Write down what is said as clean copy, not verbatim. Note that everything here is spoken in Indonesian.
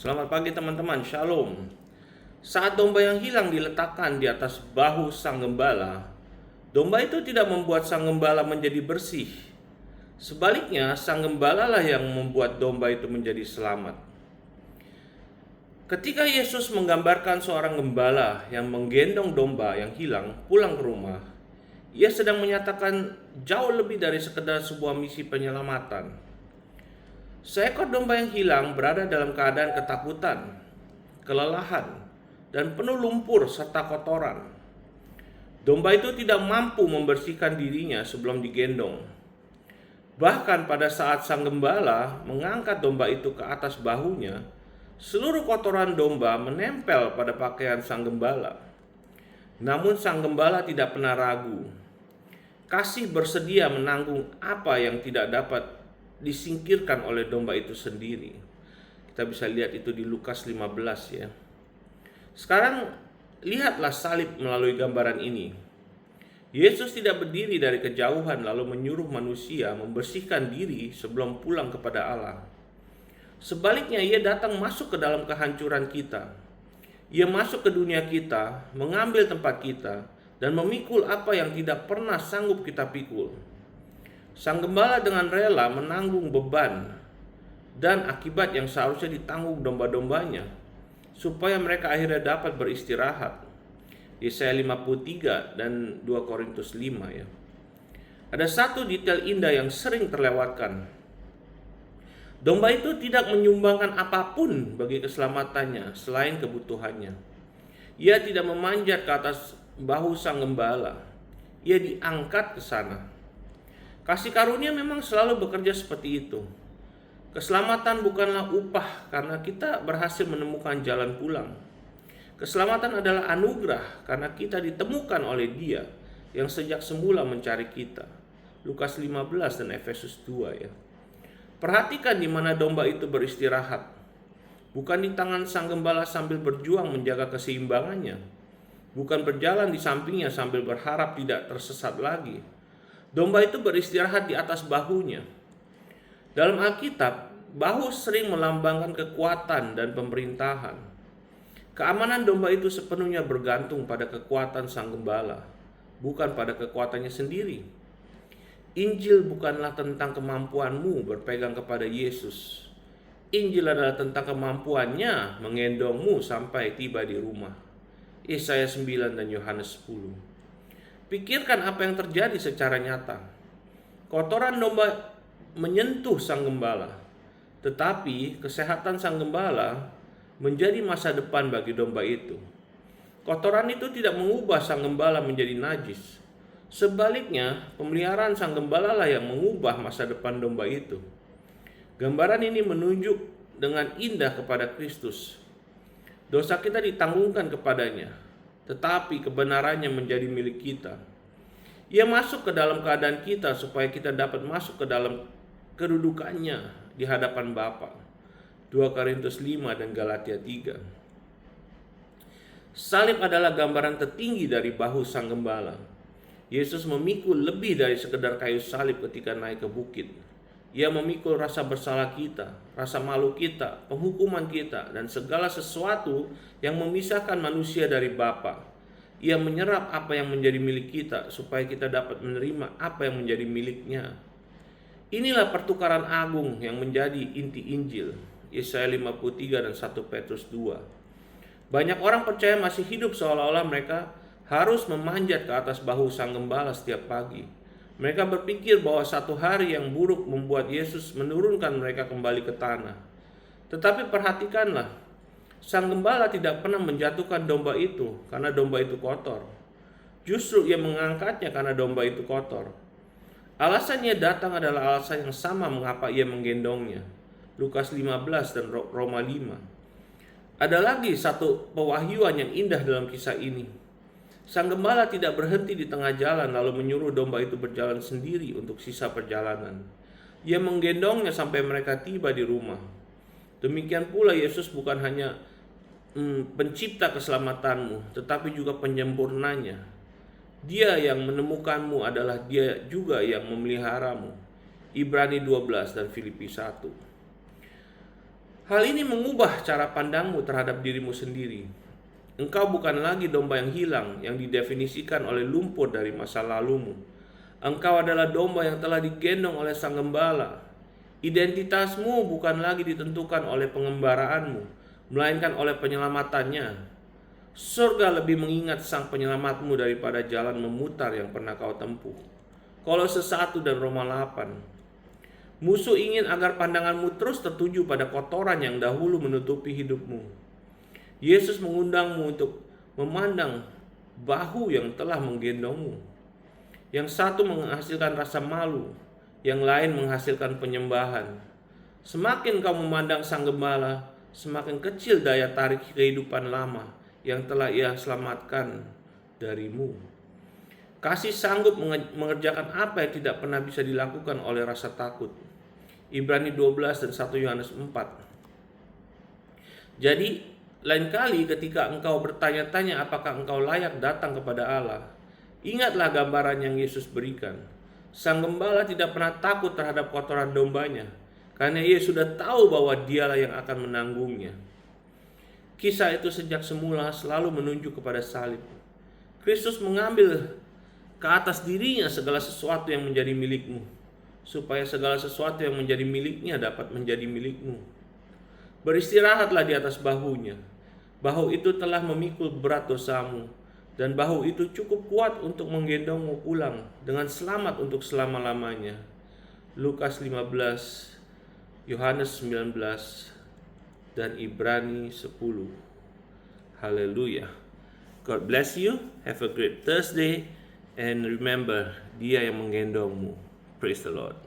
Selamat pagi teman-teman, Shalom. Saat domba yang hilang diletakkan di atas bahu sang gembala, domba itu tidak membuat sang gembala menjadi bersih. Sebaliknya, sang gembala lah yang membuat domba itu menjadi selamat. Ketika Yesus menggambarkan seorang gembala yang menggendong domba yang hilang pulang ke rumah, ia sedang menyatakan jauh lebih dari sekedar sebuah misi penyelamatan. Seekor domba yang hilang berada dalam keadaan ketakutan, kelelahan, dan penuh lumpur serta kotoran. Domba itu tidak mampu membersihkan dirinya sebelum digendong. Bahkan pada saat sang gembala mengangkat domba itu ke atas bahunya, seluruh kotoran domba menempel pada pakaian sang gembala. Namun sang gembala tidak pernah ragu. Kasih bersedia menanggung apa yang tidak dapat disingkirkan oleh domba itu sendiri. Kita bisa lihat itu di Lukas 15 ya. Sekarang lihatlah salib melalui gambaran ini. Yesus tidak berdiri dari kejauhan lalu menyuruh manusia membersihkan diri sebelum pulang kepada Allah. Sebaliknya ia datang masuk ke dalam kehancuran kita. Ia masuk ke dunia kita, mengambil tempat kita, dan memikul apa yang tidak pernah sanggup kita pikul. Sang gembala dengan rela menanggung beban dan akibat yang seharusnya ditanggung domba-dombanya, supaya mereka akhirnya dapat beristirahat. Yesaya 53 dan 2 Korintus 5 ya. Ada satu detail indah yang sering terlewatkan. Domba itu tidak menyumbangkan apapun bagi keselamatannya selain kebutuhannya. Ia tidak memanjat ke atas bahu sang gembala. Ia diangkat ke sana. Kasih karunia memang selalu bekerja seperti itu. Keselamatan bukanlah upah karena kita berhasil menemukan jalan pulang. Keselamatan adalah anugerah karena kita ditemukan oleh Dia yang sejak semula mencari kita. Lukas 15 dan Efesus 2 ya. Perhatikan di mana domba itu beristirahat. Bukan di tangan sang gembala sambil berjuang menjaga keseimbangannya. Bukan berjalan di sampingnya sambil berharap tidak tersesat lagi. Domba itu beristirahat di atas bahunya. Dalam Alkitab, bahu sering melambangkan kekuatan dan pemerintahan. Keamanan domba itu sepenuhnya bergantung pada kekuatan sang gembala, bukan pada kekuatannya sendiri. Injil bukanlah tentang kemampuanmu berpegang kepada Yesus. Injil adalah tentang kemampuannya menggendongmu sampai tiba di rumah. Yesaya 9 dan Yohanes 10. Pikirkan apa yang terjadi secara nyata. Kotoran domba menyentuh sang gembala, tetapi kesehatan sang gembala menjadi masa depan bagi domba itu. Kotoran itu tidak mengubah sang gembala menjadi najis. Sebaliknya, pemeliharaan sang gembala lah yang mengubah masa depan domba itu. Gambaran ini menunjuk dengan indah kepada Kristus. Dosa kita ditanggungkan kepadanya, tetapi kebenarannya menjadi milik kita. Ia masuk ke dalam keadaan kita supaya kita dapat masuk ke dalam kedudukannya di hadapan Bapa. 2 Korintus 5 dan Galatia 3. Salib adalah gambaran tertinggi dari bahu sang gembala. Yesus memikul lebih dari sekedar kayu salib ketika naik ke bukit. Ia memikul rasa bersalah kita, rasa malu kita, penghukuman kita, dan segala sesuatu yang memisahkan manusia dari Bapa. Ia menyerap apa yang menjadi milik kita supaya kita dapat menerima apa yang menjadi miliknya. Inilah pertukaran agung yang menjadi inti Injil. Yesaya 53 dan 1 Petrus 2. Banyak orang percaya masih hidup seolah-olah mereka harus memanjat ke atas bahu sang gembala setiap pagi. Mereka berpikir bahwa satu hari yang buruk membuat Yesus menurunkan mereka kembali ke tanah. Tetapi perhatikanlah, sang gembala tidak pernah menjatuhkan domba itu karena domba itu kotor. Justru ia mengangkatnya karena domba itu kotor. Alasannya datang adalah alasan yang sama mengapa ia menggendongnya. Lukas 15 dan Roma 5. Ada lagi satu pewahyuan yang indah dalam kisah ini. Sang gembala tidak berhenti di tengah jalan lalu menyuruh domba itu berjalan sendiri untuk sisa perjalanan. Ia menggendongnya sampai mereka tiba di rumah. Demikian pula Yesus bukan hanya pencipta keselamatanmu, tetapi juga penyempurnanya. Dia yang menemukanmu adalah Dia juga yang memeliharamu. Ibrani 12 dan Filipi 1. Hal ini mengubah cara pandangmu terhadap dirimu sendiri. Engkau bukan lagi domba yang hilang, yang didefinisikan oleh lumpur dari masa lalumu. Engkau adalah domba yang telah digendong oleh Sang Gembala. Identitasmu bukan lagi ditentukan oleh pengembaraanmu, melainkan oleh penyelamatannya. Surga lebih mengingat Sang Penyelamatmu daripada jalan memutar yang pernah kau tempuh. Kolose 1 dan Roma 8. Musuh ingin agar pandanganmu terus tertuju pada kotoran yang dahulu menutupi hidupmu. Yesus mengundangmu untuk memandang bahu yang telah menggendongmu. Yang satu menghasilkan rasa malu, yang lain menghasilkan penyembahan. Semakin kau memandang Sang Gembala, semakin kecil daya tarik kehidupan lama yang telah Ia selamatkan darimu. Kasih sanggup mengerjakan apa yang tidak pernah bisa dilakukan oleh rasa takut. Ibrani 12 dan 1 Yohanes 4. Jadi, lain kali ketika engkau bertanya-tanya apakah engkau layak datang kepada Allah, ingatlah gambaran yang Yesus berikan. Sang Gembala tidak pernah takut terhadap kotoran dombanya, karena Ia sudah tahu bahwa Dialah yang akan menanggungnya. Kisah itu sejak semula selalu menunjuk kepada salib. Kristus mengambil ke atas dirinya segala sesuatu yang menjadi milikmu, supaya segala sesuatu yang menjadi miliknya dapat menjadi milikmu. Beristirahatlah di atas bahunya. Bahu itu telah memikul berat dosamu, dan bahu itu cukup kuat untuk menggendongmu pulang dengan selamat untuk selama-lamanya. Lukas 15, Yohanes 19, dan Ibrani 10. Haleluya. God bless you. Have a great Thursday. And remember, Dia yang menggendongmu. Praise the Lord.